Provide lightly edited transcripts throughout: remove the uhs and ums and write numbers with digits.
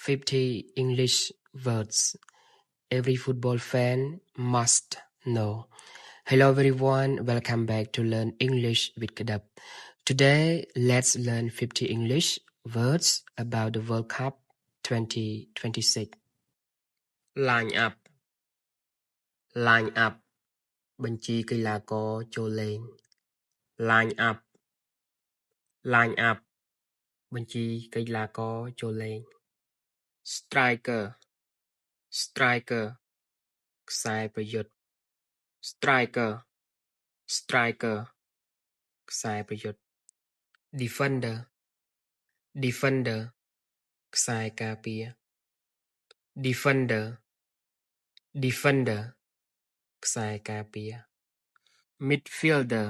50 English words every football fan must know. Hello everyone, welcome back to Learn English with Kadap. Today, let's learn 50 English words about the World Cup 2026. Line up. Line up បញ្ជីកីឡាករចូលលេង Line up. Line up បញ្ជីកីឡាករចូលលេង Striker. Striker ខ្សែប្រយុទ្ធ Striker. Striker ខ្សែប្រយុទ្ធ Defender. Defender ខ្សែការពារ Defender. Defender ខ្សែការពារ Midfielder.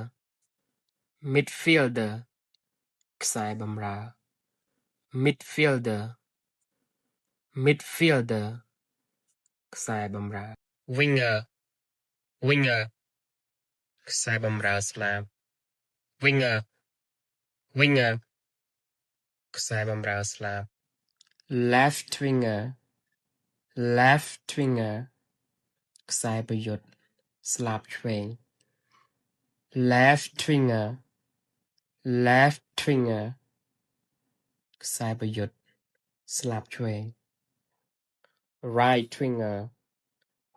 Midfielder ខ្សែបម្រើ Midfielder. Midfielder ខ្សែបម្រើ Winger. Winger ខ្សែបម្រើស្លាប Winger. Winger ខ្សែបម្រើស្លាប Left winger. Left winger ខ្សែប្រយុទ្ធស្លាបឆ្វេង Left winger. Left winger ខ្សែប្រយុទ្ធស្លាបឆ្វេង Right winger.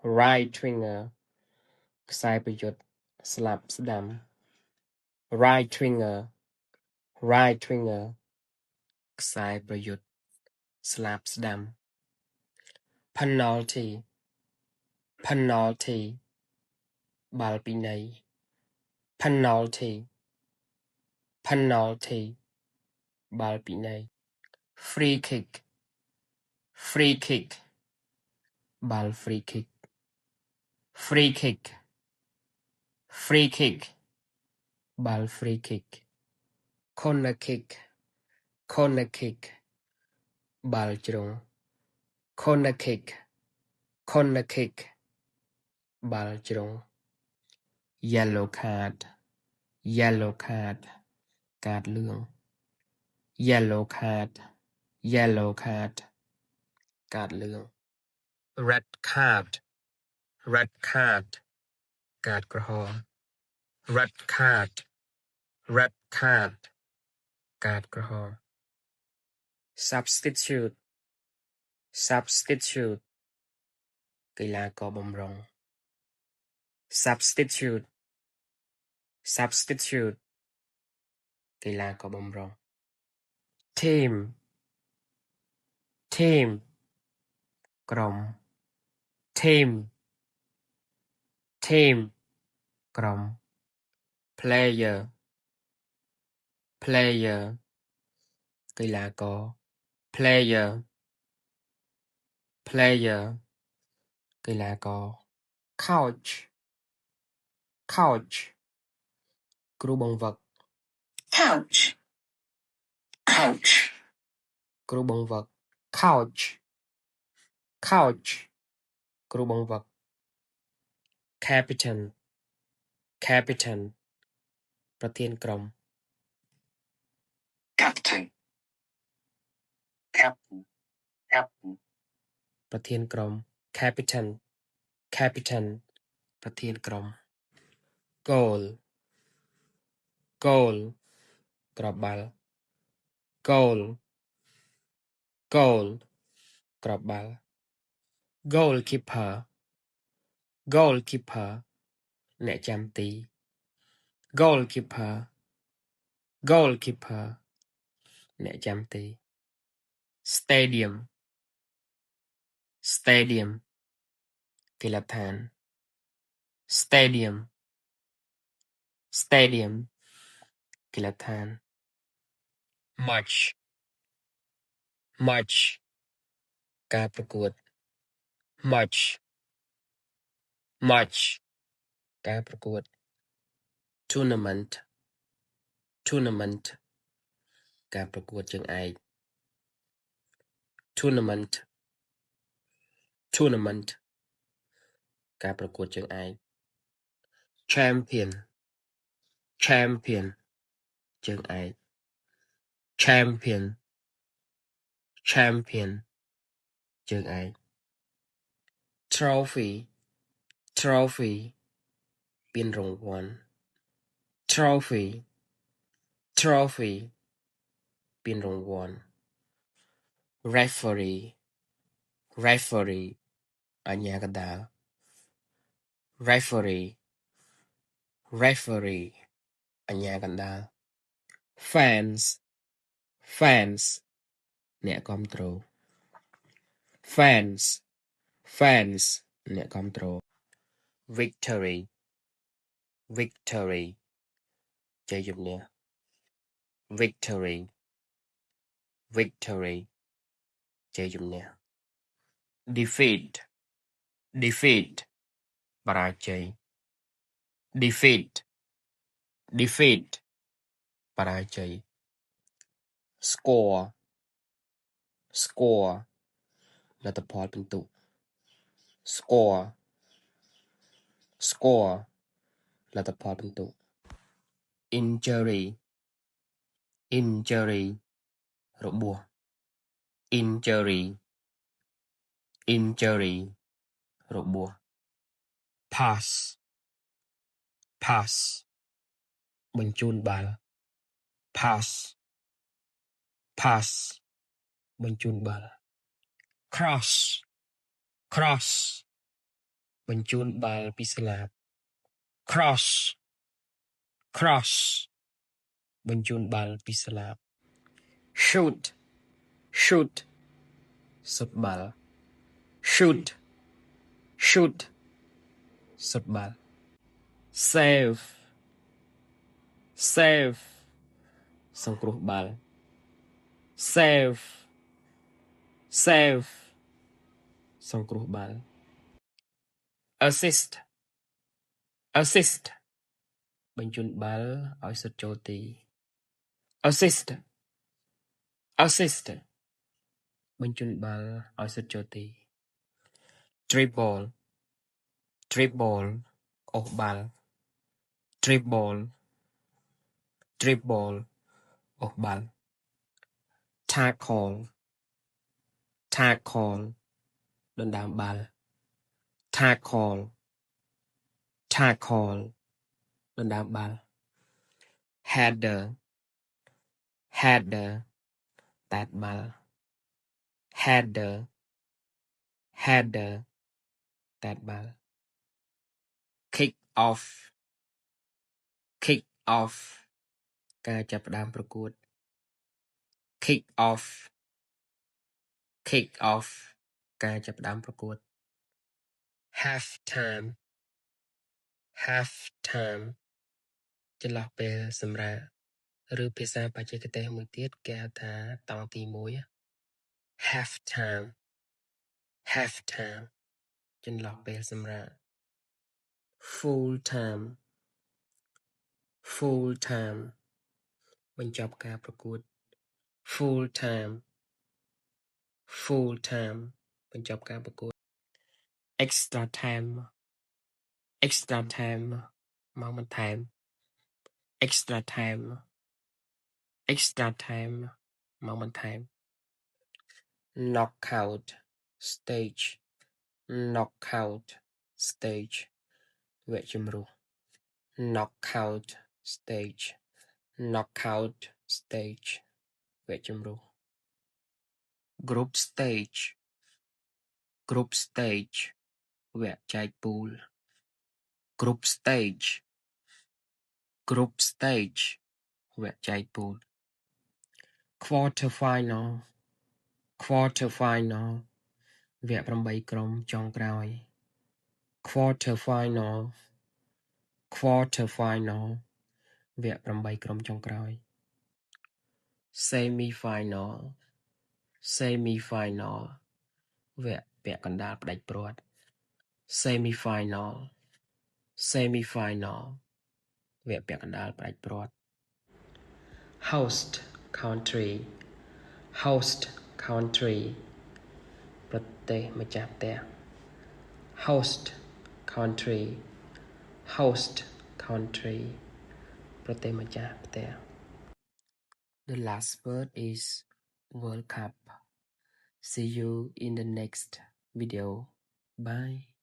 Right winger ខ្សែប្រយុទ្ធស្លាបស្ដាំ Right winger. Right winger ខ្សែប្រយុទ្ធស្លាបស្ដាំ Penalty. Penalty បាល់ពិន័យ Penalty. Penalty បាល់ពិន័យ Free kick. Free kick បាល់ free kick. Free kick. Free kick បាល់ free kick. Corner kick. Corner kick បាល់ជ្រុង Corner kick. Corner kick បាល់ជ្រុង Yellow card. Yellow card កាតលឿង Yellow card. Yellow card កាតលឿង Red card. Red card កាតក្រហម Red card. Red card កាតក្រហម Substitute. Substitute កីឡាករបម្រុង Substitute. Substitute កីឡាករបម្រុង Team. Team ក្រុម Team. Team ក្រុម Player. Player កីឡាករ Player. Player កីឡាករ Coach. Couch គ្រូបង្វឹក Couch. Couch. គ្រូបង្វឹក Couch. Couch គ្រូបង្វឹក Captain. Captain ប្រធានក្រុម Captain. Captain. Captain. ប្រធានក្រុម Captain. Captain ប្រធានក្រុម Goal. Goal គ្រាប់បាល់ Goal. Goal គ្រាប់បាល់ Goalkeeper. Goalkeeper អ្នកចាំទី Goalkeeper. Goalkeeper អ្នកចាំទី Stadium. Stadium កីឡដ្ឋាន Stadium. Stadium កីឡដ្ឋាន Match. Match ការប្រកួត Match. Match ការប្រកួត Tournament. Tournament ការប្រកួតជើងឯក Tournament. Tournament ការប្រកួតជើងឯក Champion. Champion ជើងឯក Champion. Champion ជើងឯក trophy trophy ពានរង្វាន់ trophy trophy ពានរង្វាន់ referee referee អាជ្ញាកណ្ដាល referee referee អាជ្ញាកណ្ដាល fans fans អ្នកគាំទ្រ fans fans អ្នកគាំទ្រ victory victory ជ័យជំនះ victory victory ជ័យជំនះ defeat defeat បរាជ័យ defeat defeat បរាជ័យ score score លទ្ធផលពិន្ទុ score score លទ្ធផលពិន្ទុ injury injury របួស injury injury របួស pass pass បញ្ជូនបាល់ pass pass បញ្ជូនបាល់ cross cross បញ្ជូនបាល់ពីស្លាប cross cross បញ្ជូនបាល់ពីស្លាប shoot shoot សុតបាល់ shoot shoot សុតបាល់ save save សង្គ្រោះបាល់ save save សង្គ្រោះបាល់ assist assist បញ្ជូនបាល់ឲ្យសិតចូលទី assist assist បញ្ជូនបាល់ឲ្យសិតចូលទី dribble dribble អូសបាល់ dribble dribble អូសបាល់ tackle tackle ដណ្ដើមបាល់ tackle tackle ដណ្ដើមបាល់ header header តាតបាល់ header header តាតបាល់ kick off kick off ការចាប់ផ្ដើមប្រកួត kick off kick off ការចាប់ផ្ដើមប្រកួត half time half time ចន្លោះពេលសម្រាកឬភាសាបច្ចេកទេសមួយទៀតគេហៅថាតង់ទី1 half time half time ចន្លោះពេលសម្រាក full time full time បញ្ចប់ការប្រកួត full time full time បញ្ចប់ការប្រកួត extra time extra time ម៉ោងបន្ថែម extra time extra time ម៉ោងបន្ថែម knockout stage knockout stage វគ្គជម្រុះ knockout stage knockout stage វគ្គជម្រុះ group stage group stage វគ្គចែកពូល group stage group stage វគ្គចែកពូល quarter final quarter final វគ្គ8ក្រុមចុងក្រោយ quarter final quarter final វគ្គ8ក្រុមចុងក្រោយ semi final semi final វគ្គពាក់កណ្ដាលផ្ដាច់ព្រាត់ semi final semi final វគ្គពាក់កណ្ដាលផ្ដាច់ព្រាត់ host country host country ប្រទេសម្ចាស់ផ្ទះ host country host country ប្រទេសម្ចាស់ផ្ទះ The last word is World Cup See you in the next video. Bye.